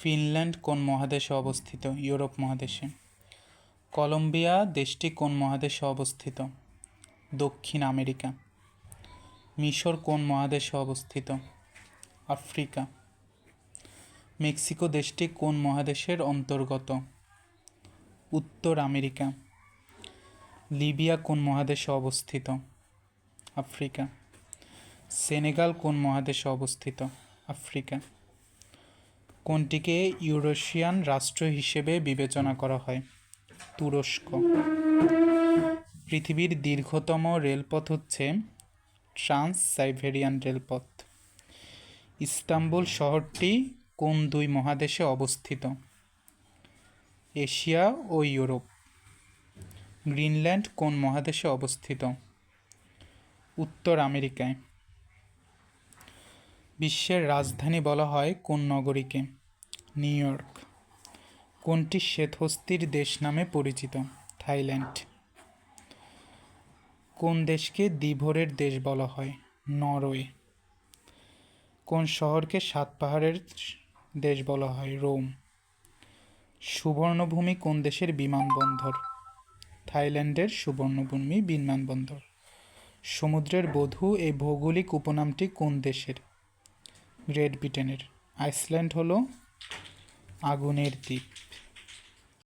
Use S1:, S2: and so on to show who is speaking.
S1: Finland কোন মহাদেশে অবস্থিত? ইউরোপ মহাদেশে। কলম্বিয়া দেশটি কোন মহাদেশে অবস্থিত? দক্ষিণ আমেরিকা। মিশর কোন মহাদেশে অবস্থিত? আফ্রিকা। মেক্সিকো দেশটি কোন মহাদেশের অন্তর্গত? উত্তর আমেরিকা। লিবিয়া কোন মহাদেশে অবস্থিত? আফ্রিকা। সেনেগাল কোন মহাদেশে অবস্থিত? আফ্রিকা। কোনটিকে ইউরেশিয়ান রাষ্ট্র হিসেবে বিবেচনা করা হয়? তুরস্ক। পৃথিবীর দীর্ঘতম রেলপথ হচ্ছে ট্রান্স সাইবেরিয়ান রেলপথ। ইস্তাম্বুল শহরটি কোন দুই মহাদেশে অবস্থিত? এশিয়া ও ইউরোপ। গ্রিনল্যান্ড কোন মহাদেশে অবস্থিত? উত্তর আমেরিকায়। বিশ্বের রাজধানী বলা হয় কোন নগরীকে? New York. কোনটি শ্বেতহস্তির দেশ নামে পরিচিত? থাইল্যান্ড। কোন দেশকে দ্বীভরের দেশ বলা হয়? নরওয়ে। কোন শহরকে সাত পাহাড়ের দেশ বলা হয়? রোম। সুবর্ণভূমি কোন দেশের বিমানবন্দর? থাইল্যান্ডের সুবর্ণভূমি বিমানবন্দর। সমুদ্রের বধূ এই ভৌগোলিক উপনামটি কোন দেশের? গ্রেট ব্রিটেনের। আইসল্যান্ড হল আগুনের দ্বীপ।